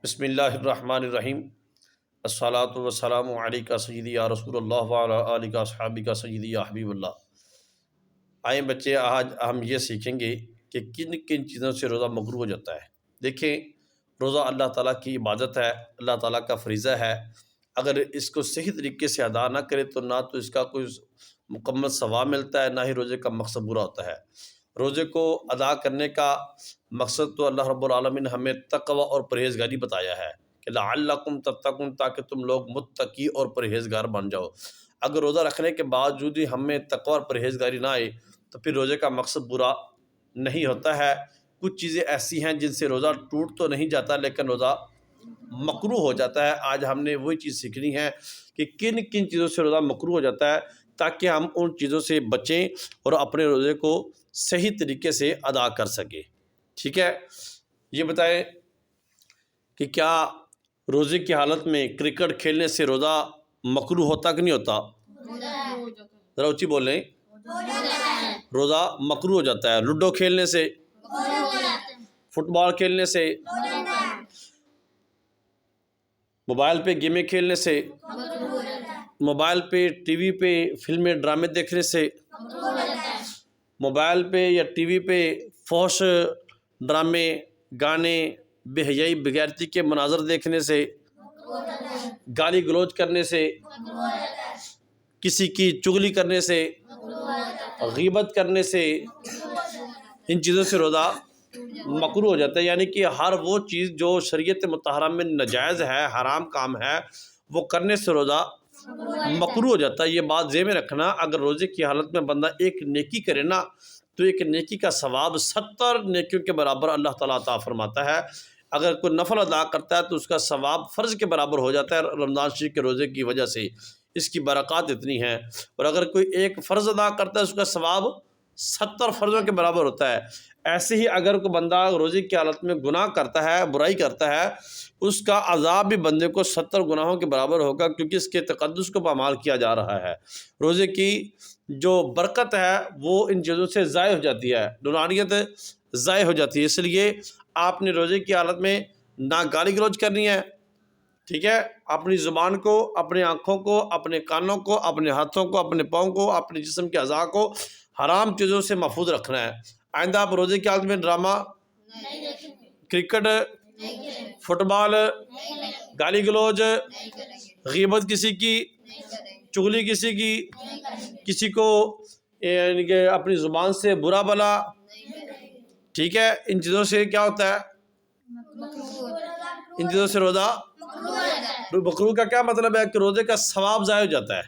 بسم اللہ الرحمن الرحیم۔ الصلاۃ والسلام علیکہ سیدی یا رسول اللہ وعلی آلہ اصحابہ سیدی یا حبیب اللہ۔ آئیں بچے، آج ہم یہ سیکھیں گے کہ کن کن چیزوں سے روزہ مکروہ ہو جاتا ہے۔ دیکھیں، روزہ اللہ تعالیٰ کی عبادت ہے، اللہ تعالیٰ کا فریضہ ہے۔ اگر اس کو صحیح طریقے سے ادا نہ کرے تو نہ تو اس کا کوئی مکمل ثواب ملتا ہے، نہ ہی روزے کا مقصد پورا ہوتا ہے۔ روزے کو ادا کرنے کا مقصد تو اللہ رب العالمین نے ہمیں تقوی اور پرہیزگاری بتایا ہے کہ لعلکم تتقون، تاکہ تم لوگ متقی اور پرہیزگار بن جاؤ۔ اگر روزہ رکھنے کے باوجود ہی ہمیں تقوی اور پرہیزگاری نہ آئے تو پھر روزے کا مقصد پورا نہیں ہوتا ہے۔ کچھ چیزیں ایسی ہیں جن سے روزہ ٹوٹ تو نہیں جاتا لیکن روزہ مکروہ ہو جاتا ہے۔ آج ہم نے وہی چیز سیکھنی ہے کہ کن کن چیزوں سے روزہ مکروہ ہو جاتا ہے، تاکہ ہم ان چیزوں سے بچیں اور اپنے روزے کو صحیح طریقے سے ادا کر سکیں۔ ٹھیک ہے، یہ بتائیں کہ کیا روزے کی حالت میں کرکٹ کھیلنے سے روزہ مکروہ ہوتا کہ نہیں ہوتا؟ ذرا اونچی بولیں۔ روزہ مکروہ ہو جاتا ہے۔ لوڈو کھیلنے سے، فٹ بال کھیلنے سے، موبائل پہ گیمیں کھیلنے سے، موبائل پہ ٹی وی پہ فلمیں ڈرامے دیکھنے سے، موبائل پہ یا ٹی وی پہ فحش ڈرامے، گانے، بے حیائی بغیرتی کے مناظر دیکھنے سے، گالی گلوچ کرنے سے، کسی کی چغلی کرنے سے، غیبت کرنے سے، ان چیزوں سے روزہ مکروہ ہو جاتا ہے۔ یعنی کہ ہر وہ چیز جو شریعت مطہرہ میں ناجائز ہے، حرام کام ہے، وہ کرنے سے روزہ مکروہ ہو جاتا ہے۔ یہ بات ذہن میں رکھنا، اگر روزے کی حالت میں بندہ ایک نیکی کرے نا تو ایک نیکی کا ثواب 70 نیکیوں کے برابر اللہ تعالیٰ عطا فرماتا ہے۔ اگر کوئی نفل ادا کرتا ہے تو اس کا ثواب فرض کے برابر ہو جاتا ہے رمضان شریف کے روزے کی وجہ سے، اس کی برکات اتنی ہیں۔ اور اگر کوئی ایک فرض ادا کرتا ہے اس کا ثواب 70 فرضوں کے برابر ہوتا ہے۔ ایسے ہی اگر کوئی بندہ روزے کی حالت میں گناہ کرتا ہے، برائی کرتا ہے، اس کا عذاب بھی بندے کو 70 گناہوں کے برابر ہوگا، کیونکہ اس کے تقدس کو پامال کیا جا رہا ہے۔ روزے کی جو برکت ہے وہ ان چیزوں سے ضائع ہو جاتی ہے، نورانیت ضائع ہو جاتی ہے۔ اس لیے آپ نے روزے کی حالت میں نہ گالی گلوچ کرنی ہے، ٹھیک ہے، اپنی زبان کو، اپنی آنکھوں کو، اپنے کانوں کو، اپنے ہاتھوں کو، اپنے پاؤں کو، اپنے جسم کے اعضاء کو حرام چیزوں سے محفوظ رکھنا ہے۔ آئندہ آپ روزے کی حالت میں ڈرامہ، کرکٹ، فٹ بال، گالی گلوچ، غیبت کسی کی، چغلی کسی کی، کسی کو یعنی کہ اپنی زبان سے برا بلا، ٹھیک ہے، ان چیزوں سے کیا ہوتا ہے؟ ان چیزوں سے روزہ مکروہ کا کیا مطلب ہے کہ روزے کا ثواب ضائع ہو جاتا ہے،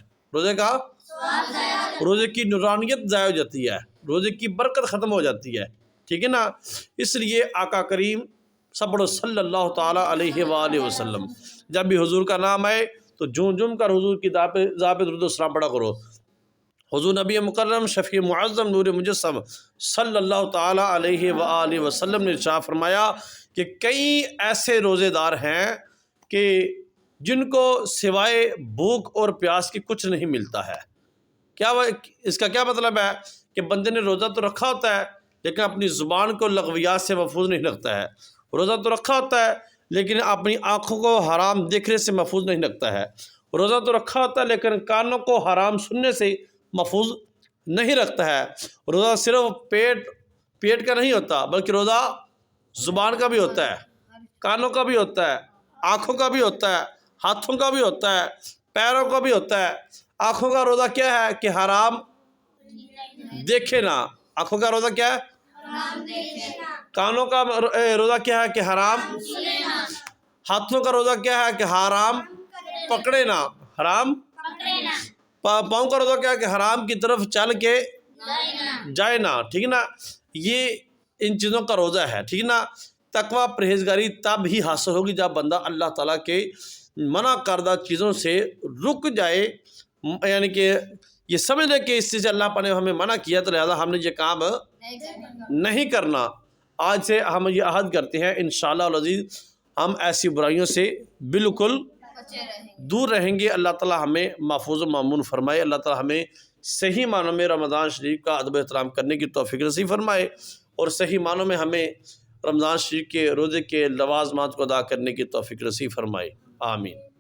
روزے کی نورانیت ضائع ہو جاتی ہے، روزے کی برکت ختم ہو جاتی ہے، ٹھیک ہے نا۔ اس لیے آقا کریم صلی اللہ تعالیٰ علیہ وآلہ وسلم، جب بھی حضور کا نام آئے تو جھوم جھوم کر حضور کی ذات پہ درود و سلام پڑھا کرو۔ حضور نبی مکرم شفیع معظم نور مجسم صلی اللہ تعالیٰ علیہ وآلہ وسلم نے ارشاد فرمایا کہ کئی ایسے روزے دار ہیں کہ جن کو سوائے بھوک اور پیاس کی کچھ نہیں ملتا ہے۔ اس کا کیا مطلب ہے کہ بندے نے روزہ تو رکھا ہوتا ہے لیکن اپنی زبان کو لغویات سے محفوظ نہیں رکھتا ہے، روزہ تو رکھا ہوتا ہے لیکن اپنی آنکھوں کو حرام دیکھنے سے محفوظ نہیں رکھتا ہے، روزہ تو رکھا ہوتا ہے لیکن کانوں کو حرام سننے سے محفوظ نہیں رکھتا ہے۔ روزہ صرف پیٹ کا نہیں ہوتا بلکہ روزہ زبان کا بھی ہوتا ہے، کانوں کا بھی ہوتا ہے، آنکھوں کا بھی ہوتا ہے، ہاتھوں کا بھی ہوتا ہے، پیروں کا بھی ہوتا ہے۔ آنکھوں کا روزہ کیا ہے کہ حرام دیکھے نہ، آنکھوں کا روزہ کیا ہے؟ کانوں کا روزہ کیا ہے کہ حرام، ہاتھوں کا روزہ کیا ہے کہ حرام پکڑے نہ، حرام پاؤں کا روزہ کیا ہے کہ حرام کی طرف چل کے جائے نہ، ٹھیک ہے نا۔ یہ ان چیزوں کا روزہ ہے، ٹھیک ہے نا۔ تقوی پرہیزگاری تب ہی حاصل ہوگی جب بندہ اللہ تعالیٰ کے منع کردہ چیزوں سے رک جائے، یعنی کہ یہ سمجھ لے کہ اس چیز سے اللہ نے ہمیں منع کیا تو لہذا ہم نے یہ کام نہیں کرنا۔ آج سے ہم یہ عہد کرتے ہیں انشاءاللہ العزیز ہم ایسی برائیوں سے بالکل دور رہیں گے۔ اللہ تعالیٰ ہمیں محفوظ و مامون فرمائے، اللہ تعالیٰ ہمیں صحیح معنوں میں رمضان شریف کا ادب و احترام کرنے کی توفیق نصیب فرمائے، اور صحیح معنوں میں ہمیں رمضان شریف کے روزے کے لوازمات کو ادا کرنے کی توفیق نصیب فرمائے، آمین۔